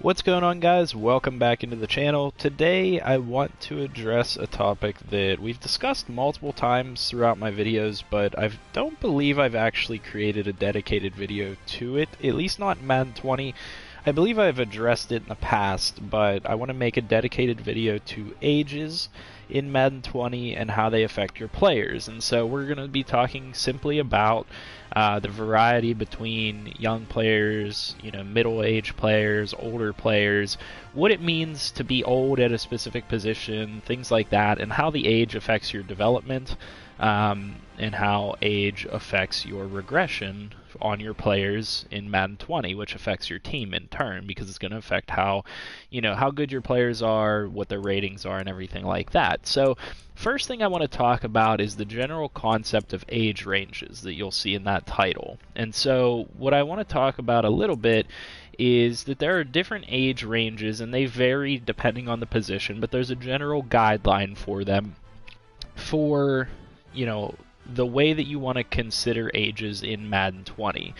What's going on, guys? Welcome back into the channel. Today I want to address a topic that we've discussed multiple times throughout my videos, but I don't believe I've actually created a dedicated video to it, at least not in Madden 20. I believe I've addressed it in the past, but I want to make a dedicated video to ages in Madden 20 and how they affect your players. And so we're going to be talking simply about the variety between young players, middle-aged players, older players, what it means to be old at a specific position, things like that, and how the age affects your development, and how age affects your regression on your players in Madden 20, which affects your team in turn, because it's going to affect how good your players are, what their ratings are, and everything like that. So first thing I want to talk about is the general concept of age ranges that you'll see in that title. And so what I want to talk about a little bit is that there are different age ranges, and they vary depending on the position, but there's a general guideline for them for the way that you want to consider ages in Madden 20.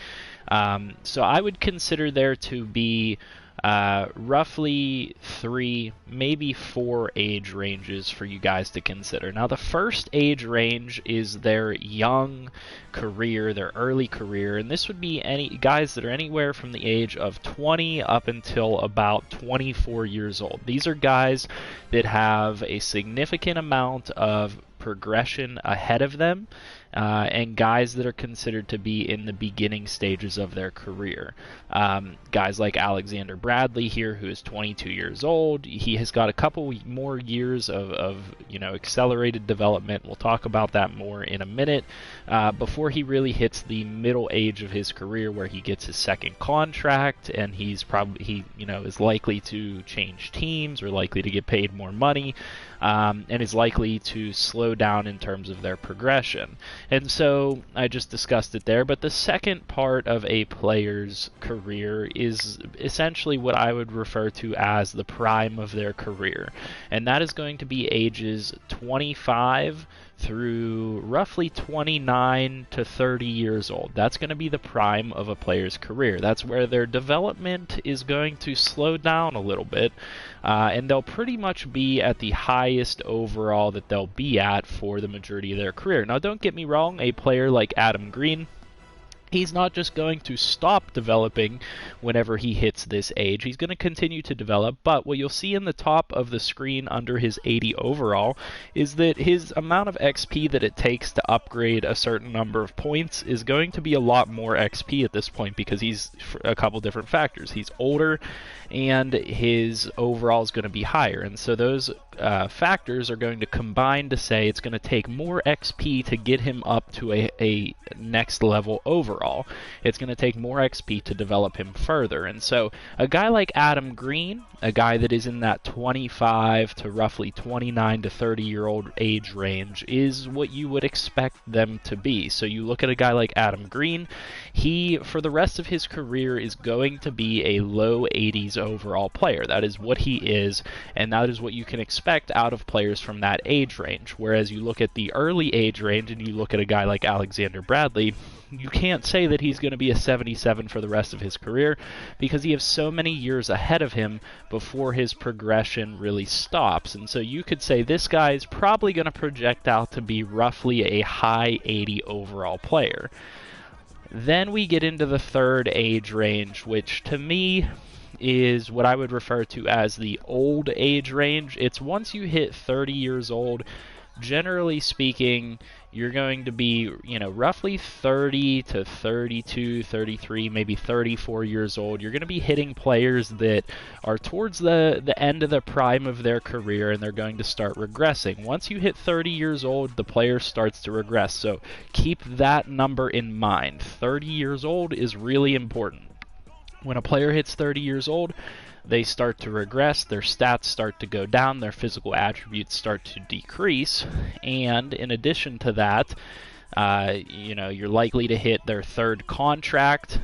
So I would consider there to be roughly 3, maybe 4 age ranges for you guys to consider. Now, the first age range is their young career, their early career, and this would be any guys that are anywhere from the age of 20 up until about 24 years old. These are guys that have a significant amount of progression ahead of them, and guys that are considered to be in the beginning stages of their career. Guys like Alexander Bradley here, who is 22 years old. He has got a couple more years of accelerated development. We'll talk about that more in a minute, before he really hits the middle age of his career, where he gets his second contract, and he is likely to change teams, or likely to get paid more money, and is likely to slow down in terms of their progression. And so I just discussed it there, but the second part of a player's career is essentially what I would refer to as the prime of their career, and that is going to be ages 25 through roughly 29 to 30 years old. That's going to be the prime of a player's career. That's where their development is going to slow down a little bit, and they'll pretty much be at the highest overall that they'll be at for the majority of their career. Now, don't get me wrong, a player like Adam Green, he's not just going to stop developing whenever he hits this age. He's going to continue to develop, but what you'll see in the top of the screen under his 80 overall is that his amount of XP that it takes to upgrade a certain number of points is going to be a lot more XP at this point, because he's a couple different factors. He's older, and his overall is going to be higher, and so those factors are going to combine to say it's going to take more XP to get him up to a next level overall. It's going to take more XP to develop him further. And so a guy like Adam Green, a guy that is in that 25 to roughly 29 to 30-year-old age range, is what you would expect them to be. So you look at a guy like Adam Green, he, for the rest of his career, is going to be a low 80s overall player. That is what he is, and that is what you can expect out of players from that age range. Whereas you look at the early age range and you look at a guy like Alexander Bradley, you can't say that he's going to be a 77 for the rest of his career, because he has so many years ahead of him before his progression really stops. And so you could say this guy is probably going to project out to be roughly a high 80 overall player. Then we get into the third age range, which to me is what I would refer to as the old age range. It's once you hit 30 years old, generally speaking, you're going to be, roughly 30 to 32, 33, maybe 34 years old. You're going to be hitting players that are towards the end of the prime of their career, and they're going to start regressing. Once you hit 30 years old, the player starts to regress. So keep that number in mind. 30 years old is really important. When a player hits 30 years old, they start to regress, their stats start to go down, their physical attributes start to decrease, and in addition to that, you're likely to hit their third contract,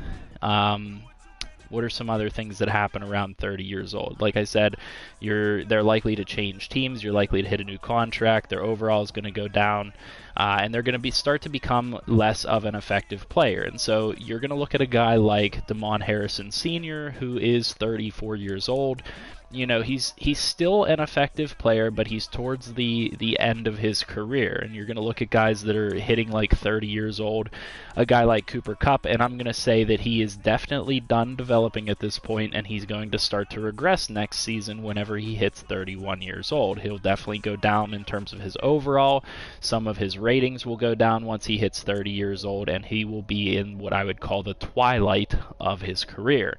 What are some other things that happen around 30 years old? Like I said, they're likely to change teams. You're likely to hit a new contract. Their overall is going to go down, and they're going to start to become less of an effective player. And so you're going to look at a guy like Damon Harrison Sr., who is 34 years old. You know, he's still an effective player, but he's towards the end of his career. And you're going to look at guys that are hitting like 30 years old, a guy like Cooper Kupp, and I'm going to say that he is definitely done developing at this point, and he's going to start to regress next season whenever he hits 31 years old. He'll definitely go down in terms of his overall. Some of his ratings will go down once he hits 30 years old, and he will be in what I would call the twilight of his career.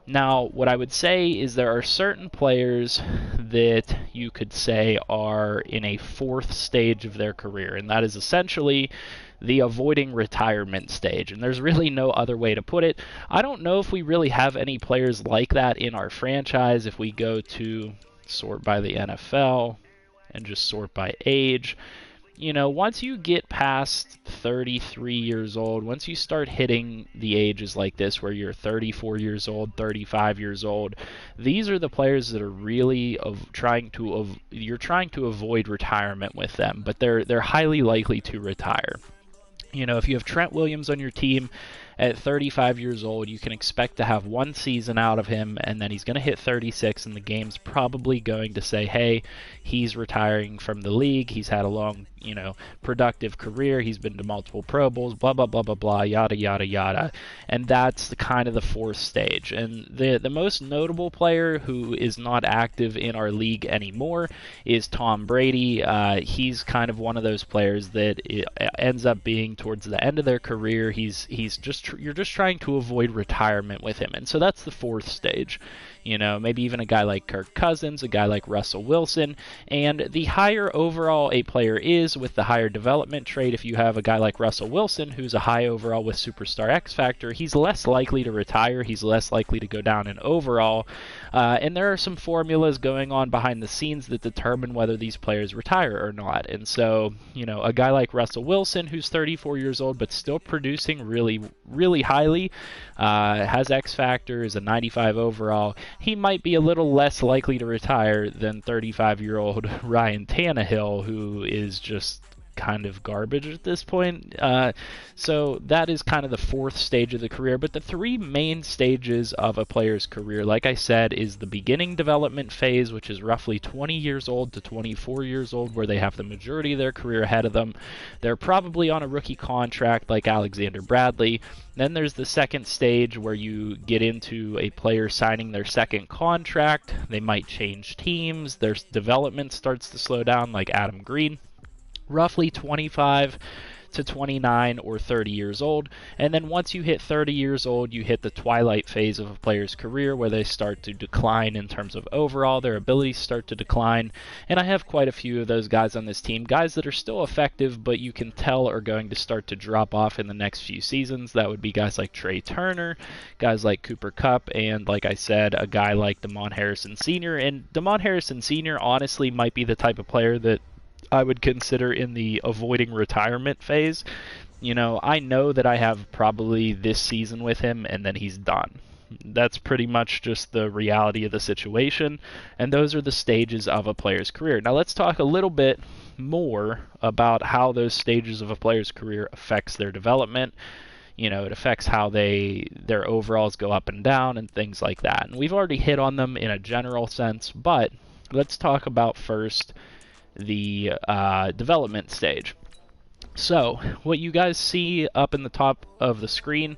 Now, what I would say is there are certain players that you could say are in a fourth stage of their career, and that is essentially the avoiding retirement stage. And there's really no other way to put it. I don't know if we really have any players like that in our franchise. If we go to sort by the NFL and just sort by age, you know, once you get past 33 years old, once you start hitting the ages like this where you're 34 years old, 35 years old, these are the players that are really trying to avoid retirement with them, but they're highly likely to retire. You know, if you have Trent Williams on your team at 35 years old, you can expect to have one season out of him, and then he's going to hit 36, and the game's probably going to say, hey, he's retiring from the league. He's had a long, you know, productive career. He's been to multiple Pro Bowls, blah, blah, blah, blah, blah, yada, yada, yada. And that's the kind of the fourth stage. And the most notable player who is not active in our league anymore is Tom Brady. He's kind of one of those players that ends up being towards the end of their career. You're just trying to avoid retirement with him. And so that's the fourth stage. You know, maybe even a guy like Kirk Cousins, a guy like Russell Wilson. And the higher overall a player is with the higher development trait, if you have a guy like Russell Wilson, who's a high overall with Superstar X Factor, he's less likely to retire. He's less likely to go down in overall. And there are some formulas going on behind the scenes that determine whether these players retire or not. And so, you know, a guy like Russell Wilson, who's 34 years old but still producing really, really highly, has X Factor, is a 95 overall, he might be a little less likely to retire than 35-year-old Ryan Tannehill, who is just kind of garbage at this point. So that is kind of the fourth stage of the career. But the three main stages of a player's career, like I said, is the beginning development phase, which is roughly 20 years old to 24 years old, where they have the majority of their career ahead of them. They're probably on a rookie contract like Alexander Bradley. Then there's the second stage where you get into a player signing their second contract. They might change teams. Their development starts to slow down like Adam Green. Roughly 25 to 29 or 30 years old. And then once you hit 30 years old, you hit the twilight phase of a player's career where they start to decline in terms of overall. Their abilities start to decline. And I have quite a few of those guys on this team, guys that are still effective, but you can tell are going to start to drop off in the next few seasons. That would be guys like Trey Turner, guys like Cooper Kupp, and like I said, a guy like Damon Harrison Sr. And Damon Harrison Sr. honestly might be the type of player that I would consider in the avoiding retirement phase. You know, I know that I have probably this season with him and then he's done. That's pretty much just the reality of the situation, and those are the stages of a player's career. Now let's talk a little bit more about how those stages of a player's career affects their development. You know, it affects how their overalls go up and down and things like that. And we've already hit on them in a general sense, but let's talk about first the development stage. So what you guys see up in the top of the screen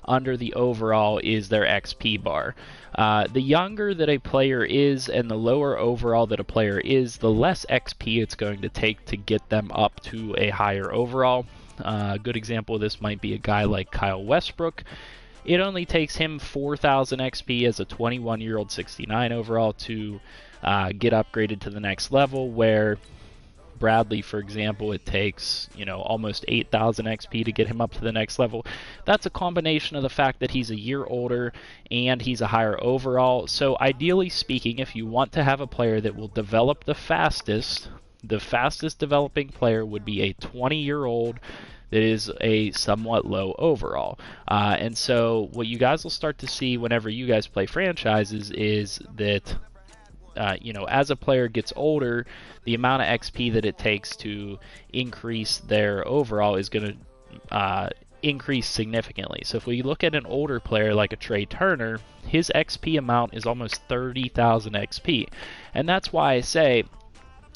under the overall is their XP bar. The younger that a player is and the lower overall that a player is, the less XP it's going to take to get them up to a higher overall. A good example of this might be a guy like Kyle Westbrook. It only takes him 4,000 XP as a 21-year-old 69 overall to get upgraded to the next level, where Bradley, for example, it takes, you know, almost 8,000 XP to get him up to the next level. That's a combination of the fact that he's a year older and he's a higher overall. So ideally speaking, if you want to have a player that will develop the fastest developing player would be a 20-year-old that is a somewhat low overall. And so what you guys will start to see whenever you guys play franchises is that as a player gets older, the amount of XP that it takes to increase their overall is going to increase significantly. So if we look at an older player like a Trey Turner, his XP amount is almost 30,000 XP. And that's why I say,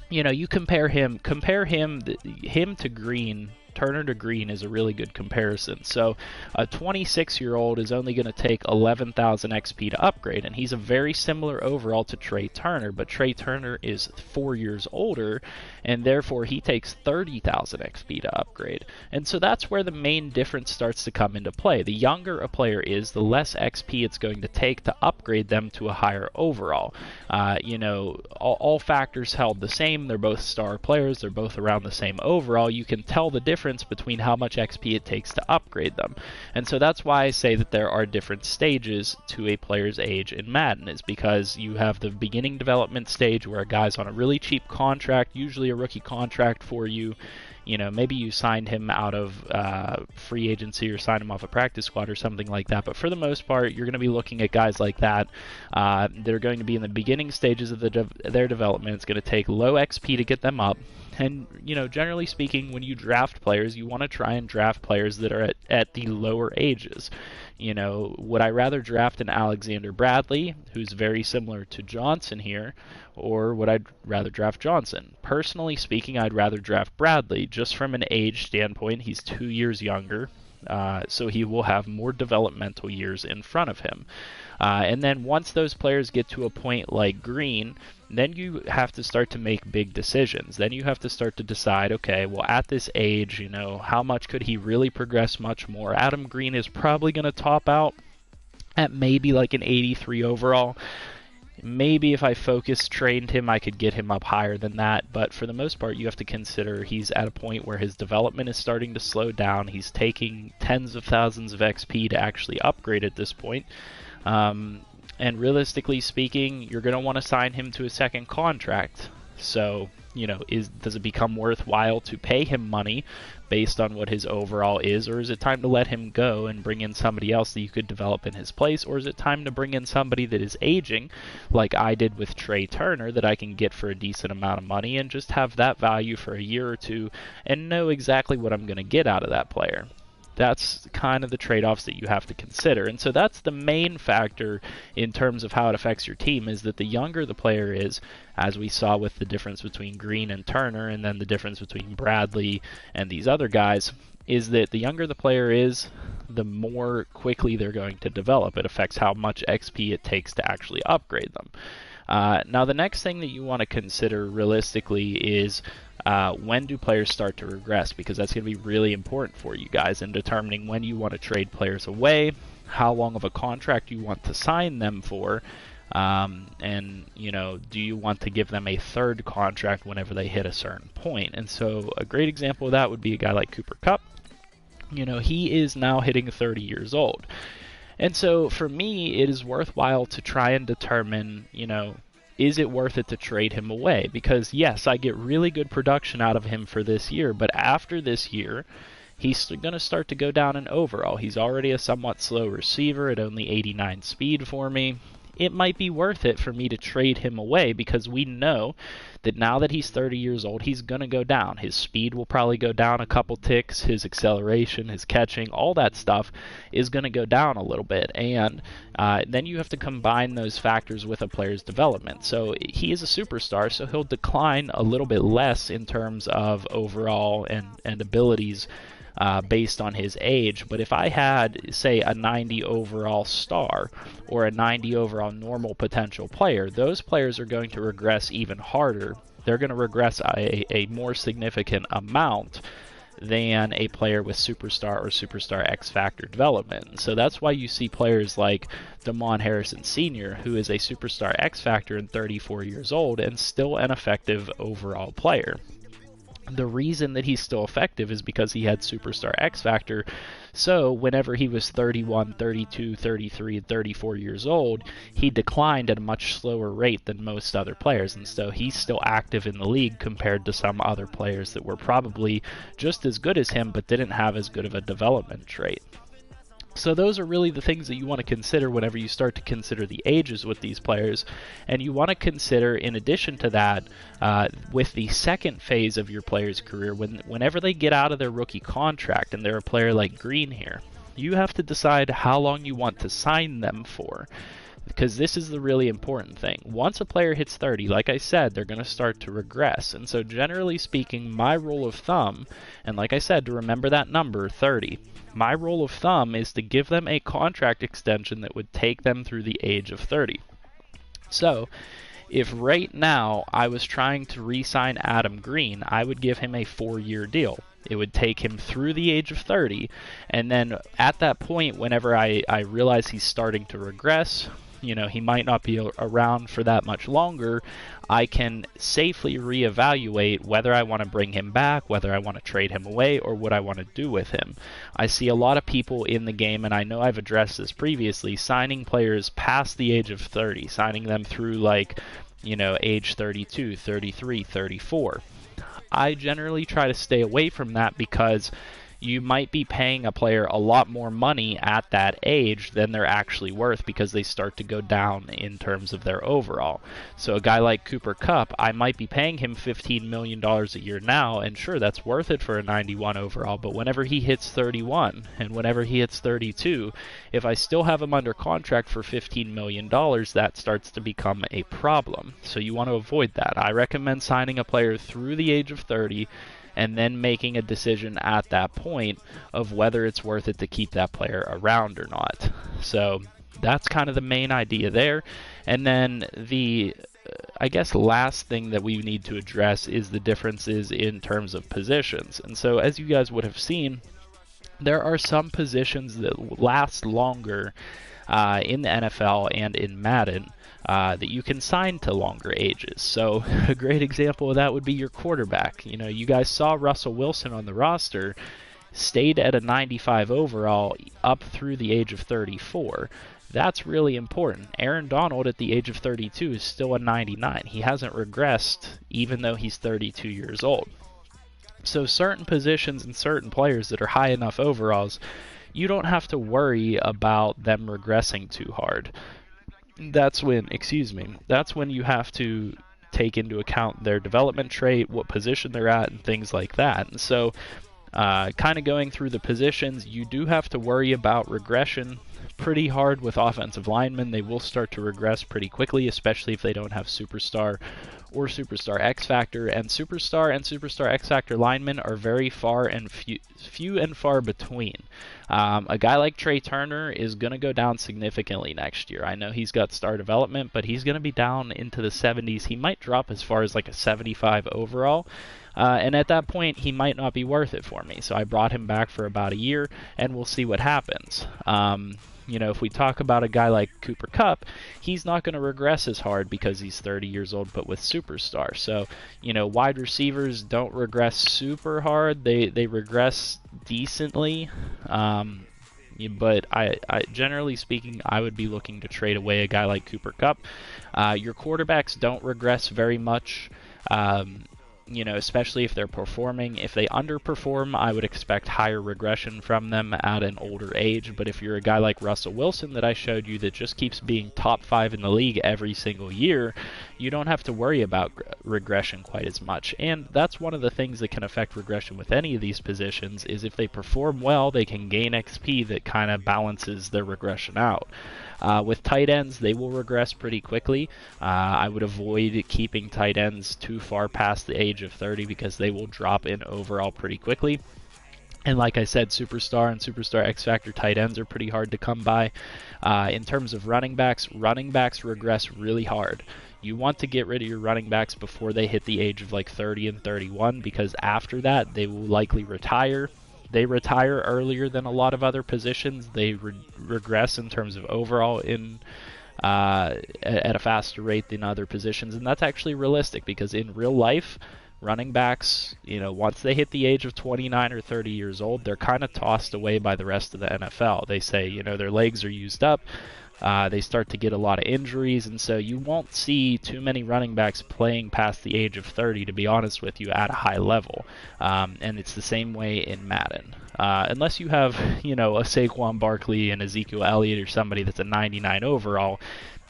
you compare him to Green. Turner to Green is a really good comparison. So a 26-year-old is only going to take 11,000 XP to upgrade, and he's a very similar overall to Trey Turner, but Trey Turner is 4 years older, and therefore he takes 30,000 XP to upgrade. And so that's where the main difference starts to come into play. The younger a player is, the less XP it's going to take to upgrade them to a higher overall. All factors held the same. They're both star players. They're both around the same overall. You can tell the difference between how much XP it takes to upgrade them. And so that's why I say that there are different stages to a player's age in Madden, is because you have the beginning development stage where a guy's on a really cheap contract, usually a rookie contract for you. Maybe you signed him out of free agency or signed him off a practice squad or something like that. But for the most part, you're going to be looking at guys like that. They're going to be in the beginning stages of their development. It's going to take low XP to get them up. And, generally speaking, when you draft players, you want to try and draft players that are at the lower ages. Would I rather draft an Alexander Bradley, who's very similar to Johnson here, or would I rather draft Johnson? Personally speaking, I'd rather draft Bradley, just from an age standpoint. He's 2 years younger, so he will have more developmental years in front of him. And then once those players get to a point like Green, then you have to start to make big decisions. Then you have to start to decide, okay, well, at this age, how much could he really progress much more? Adam Green is probably going to top out at maybe like an 83 overall. Maybe if I trained him, I could get him up higher than that. But for the most part, you have to consider he's at a point where his development is starting to slow down. He's taking tens of thousands of XP to actually upgrade at this point. And realistically speaking, you're going to want to sign him to a second contract. So, does it become worthwhile to pay him money based on what his overall is, or is it time to let him go and bring in somebody else that you could develop in his place, or is it time to bring in somebody that is aging, like I did with Trey Turner, that I can get for a decent amount of money and just have that value for a year or two and know exactly what I'm going to get out of that player? That's kind of the trade-offs that you have to consider. And so that's the main factor in terms of how it affects your team, is that the younger the player is, as we saw with the difference between Green and Turner, and then the difference between Bradley and these other guys, is that the younger the player is, the more quickly they're going to develop. It affects how much XP it takes to actually upgrade them. Now, the next thing that you want to consider realistically is when do players start to regress, because that's going to be really important for you guys in determining when you want to trade players away, how long of a contract you want to sign them for, and do you want to give them a third contract whenever they hit a certain point. And so a great example of that would be a guy like Cooper Kupp. He is now hitting 30 years old. And so for me, it is worthwhile to try and determine, is it worth it to trade him away? Because yes, I get really good production out of him for this year, but after this year, he's going to start to go down in overall. He's already a somewhat slow receiver at only 89 speed for me. It might be worth it for me to trade him away, because we know that now that he's 30 years old, he's going to go down. His speed will probably go down a couple ticks. His acceleration, his catching, all that stuff is going to go down a little bit. And then you have to combine those factors with a player's development. So he is a superstar, so he'll decline a little bit less in terms of overall and abilities based on his age. But if I had, say, a 90 overall star or a 90 overall normal potential player, those players are going to regress even harder. They're going to regress a more significant amount than a player with superstar or superstar X Factor development. So that's why you see players like Damon Harrison Sr., who is a superstar X Factor and 34 years old and still an effective overall player. The reason that he's still effective is because he had Superstar X Factor. So whenever he was 31, 32, 33, and 34 years old, he declined at a much slower rate than most other players. And so he's still active in the league compared to some other players that were probably just as good as him but didn't have as good of a development trait. So those are really the things that you want to consider whenever you start to consider the ages with these players. And you want to consider, in addition to that, with the second phase of your player's career, whenever they get out of their rookie contract and they're a player like Green here, you have to decide how long you want to sign them for. Because this is the really important thing. Once a player hits 30, like I said, they're going to start to regress. And so generally speaking, my rule of thumb, and like I said, to remember that number, 30, my rule of thumb is to give them a contract extension that would take them through the age of 30. So, if right now I was trying to re-sign Adam Green, I would give him a 4-year deal. It would take him through the age of 30, and then at that point, whenever I realize he's starting to regress, he might not be around for that much longer, I can safely reevaluate whether I want to bring him back, whether I want to trade him away, or what I want to do with him. I see a lot of people in the game, and I know I've addressed this previously, signing players past the age of 30, signing them through age 32, 33, 34. I generally try to stay away from that because you might be paying a player a lot more money at that age than they're actually worth because they start to go down in terms of their overall. So a guy like Cooper Kupp, I might be paying him $15 million a year now, and sure, that's worth it for a 91 overall, but whenever he hits 31 and whenever he hits 32, if I still have him under contract for $15 million, that starts to become a problem. So you want to avoid that. I recommend signing a player through the age of 30 and then making a decision at that point of whether it's worth it to keep that player around or not. So that's kind of the main idea there. And then the, I guess, last thing that we need to address is the differences in terms of positions. And so as you guys would have seen, there are some positions that last longer in the NFL and in Madden that you can sign to longer ages. So a great example of that would be your quarterback. You guys saw Russell Wilson on the roster, stayed at a 95 overall up through the age of 34. That's really important. Aaron Donald at the age of 32 is still a 99. He hasn't regressed even though he's 32 years old. So certain positions and certain players that are high enough overalls, you don't have to worry about them regressing too hard. That's when you have to take into account their development trait, what position they're at, and things like that. And so kind of going through the positions, you do have to worry about regression pretty hard with offensive linemen. They will start to regress pretty quickly, especially if they don't have Superstar or Superstar X Factor. And Superstar X Factor linemen are very far and few and far between. A guy like Trey Turner is going to go down significantly next year. I know he's got star development, but he's going to be down into the 70s. He might drop as far as like a 75 overall. And at that point, he might not be worth it for me. So I brought him back for about a year, and we'll see what happens. If we talk about a guy like Cooper Kupp, he's not going to regress as hard because he's 30 years old, but with Superstar. So, wide receivers don't regress super hard. They regress decently. But I generally speaking, I would be looking to trade away a guy like Cooper Kupp. Your quarterbacks don't regress very much. Especially if they're performing. If they underperform, I would expect higher regression from them at an older age. But if you're a guy like Russell Wilson that I showed you that just keeps being top 5 in the league every single year, you don't have to worry about regression quite as much. And that's one of the things that can affect regression with any of these positions, is if they perform well, they can gain XP that kind of balances their regression out. With tight ends, they will regress pretty quickly. I would avoid keeping tight ends too far past the age of 30 because they will drop in overall pretty quickly. And like I said, Superstar and Superstar X Factor tight ends are pretty hard to come by. In terms of running backs regress really hard. You want to get rid of your running backs before they hit the age of like 30 and 31, because after that, they will likely retire. They retire earlier than a lot of other positions. They regress in terms of overall at a faster rate than other positions, and that's actually realistic because in real life, running backs, once they hit the age of 29 or 30 years old, they're kind of tossed away by the rest of the NFL. They say, their legs are used up. They start to get a lot of injuries, and so you won't see too many running backs playing past the age of 30, to be honest with you, at a high level. And it's the same way in Madden. Unless you have, a Saquon Barkley and Ezekiel Elliott or somebody that's a 99 overall,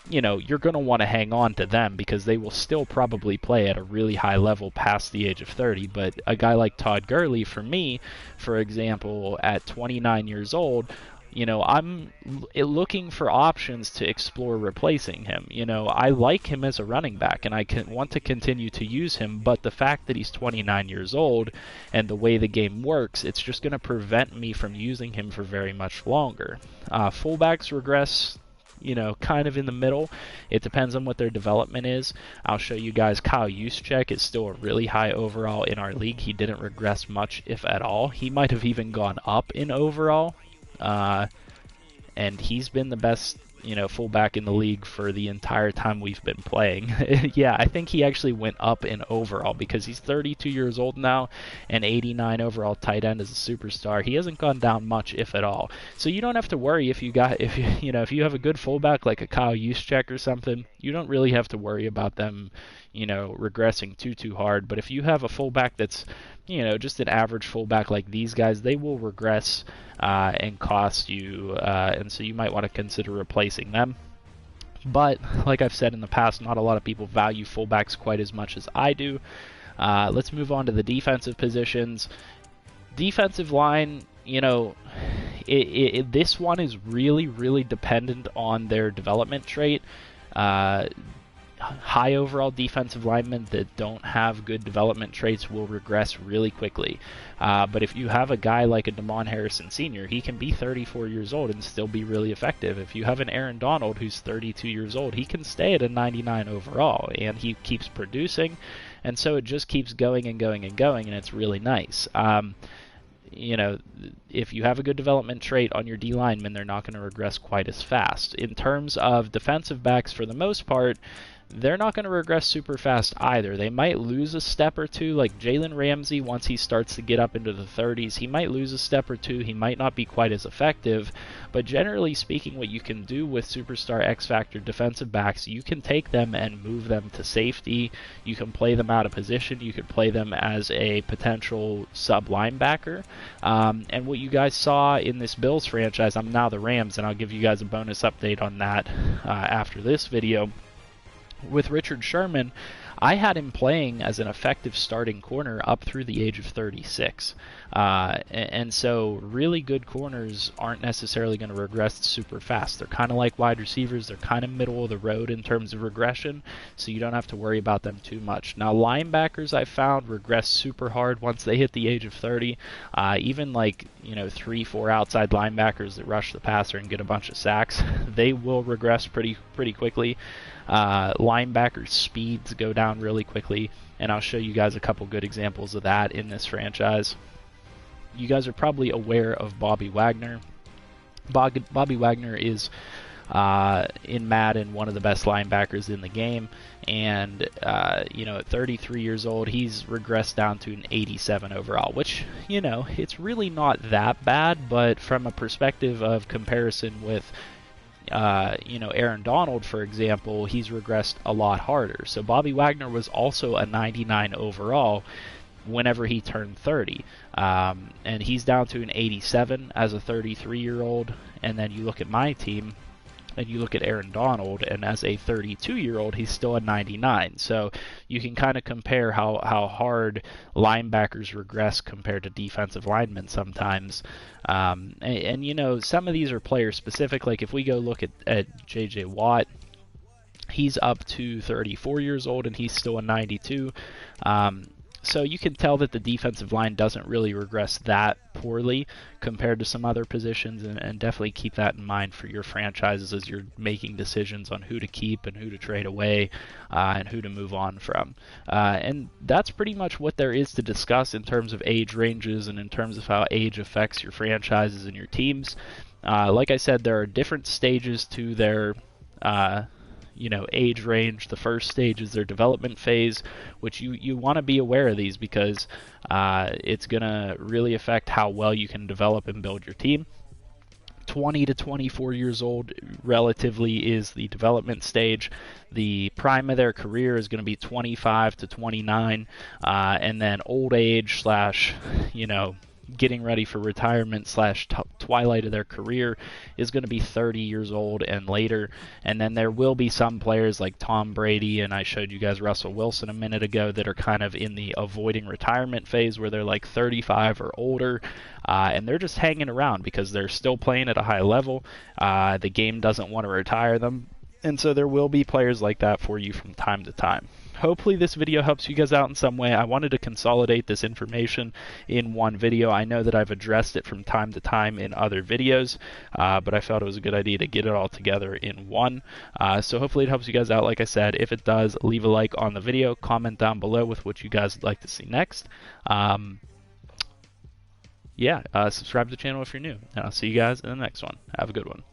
you're going to want to hang on to them because they will still probably play at a really high level past the age of 30. But a guy like Todd Gurley, for me, for example, at 29 years old, I'm looking for options to explore replacing him. I like him as a running back, and I want to continue to use him, but the fact that he's 29 years old and the way the game works, it's just going to prevent me from using him for very much longer. Fullbacks regress, kind of in the middle. It depends on what their development is. I'll show you guys Kyle Juszczyk is still a really high overall in our league. He didn't regress much, if at all. He might have even gone up in overall. And he's been the best, fullback in the league for the entire time we've been playing. Yeah, I think he actually went up in overall because he's 32 years old now, and 89 overall tight end as a superstar. He hasn't gone down much, if at all. So you don't have to worry if you have a good fullback like a Kyle Juszczyk or something. You don't really have to worry about them, regressing too hard. But if you have a fullback that's just an average fullback like these guys, they will regress and cost you, and so you might want to consider replacing them. But like I've said in the past, not a lot of people value fullbacks quite as much as I do. Let's move on to the defensive positions. Defensive line, this one is really dependent on their development trait. High overall defensive linemen that don't have good development traits will regress really quickly. But if you have a guy like a Damon Harrison Sr., he can be 34 years old and still be really effective. If you have an Aaron Donald who's 32 years old, he can stay at a 99 overall, and he keeps producing, and so it just keeps going, and it's really nice. If you have a good development trait on your D linemen, they're not going to regress quite as fast. In terms of defensive backs, for the most part, they're not going to regress super fast either. They might lose a step or two, like Jalen Ramsey. Once he starts to get up into the 30s, he might lose a step or two. He might not be quite as effective. But generally speaking, what you can do with superstar X-Factor defensive backs, you can take them and move them to safety. You can play them out of position. You could play them as a potential sub-linebacker. And what you guys saw in this Bills franchise, I'm now the Rams, and I'll give you guys a bonus update on that after this video. With Richard Sherman, I had him playing as an effective starting corner up through the age of 36. And so really good corners aren't necessarily going to regress super fast. They're kind of like wide receivers. They're kind of middle of the road in terms of regression, so you don't have to worry about them too much. Now, linebackers I found regress super hard once they hit the age of 30. Even like 3-4 outside linebackers that rush the passer and get a bunch of sacks, they will regress pretty quickly. Linebackers' speeds go down really quickly, and I'll show you guys a couple good examples of that in this franchise. You guys are probably aware of Bobby Wagner. Bobby Wagner is, in Madden, one of the best linebackers in the game, and at 33 years old, he's regressed down to an 87 overall, which, it's really not that bad, but from a perspective of comparison with Aaron Donald, for example, he's regressed a lot harder. So Bobby Wagner was also a 99 overall whenever he turned 30. And he's down to an 87 as a 33-year-old. And then you look at my team, and you look at Aaron Donald, and as a 32-year-old, he's still a 99. So you can kind of compare how hard linebackers regress compared to defensive linemen sometimes. And some of these are player-specific. Like if we go look at J.J. Watt, he's up to 34 years old, and he's still a 92. So you can tell that the defensive line doesn't really regress that poorly compared to some other positions, and definitely keep that in mind for your franchises as you're making decisions on who to keep and who to trade away and who to move on from. And that's pretty much what there is to discuss in terms of age ranges and in terms of how age affects your franchises and your teams. Like I said, there are different stages to their age range. The first stage is their development phase, which you want to be aware of these because it's going to really affect how well you can develop and build your team. 20 to 24 years old relatively is the development stage. The prime of their career is going to be 25 to 29, and then old age slash, getting ready for retirement slash twilight of their career is going to be 30 years old and later. And then there will be some players like Tom Brady, and I showed you guys Russell Wilson a minute ago, that are kind of in the avoiding retirement phase where they're like 35 or older, and they're just hanging around because they're still playing at a high level. The game doesn't want to retire them. And so there will be players like that for you from time to time. Hopefully this video helps you guys out in some way. I wanted to consolidate this information in one video. I know that I've addressed it from time to time in other videos, but I felt it was a good idea to get it all together in one. So hopefully it helps you guys out. Like I said, if it does, leave a like on the video, comment down below with what you guys would like to see next. Subscribe to the channel if you're new, and I'll see you guys in the next one. Have a good one.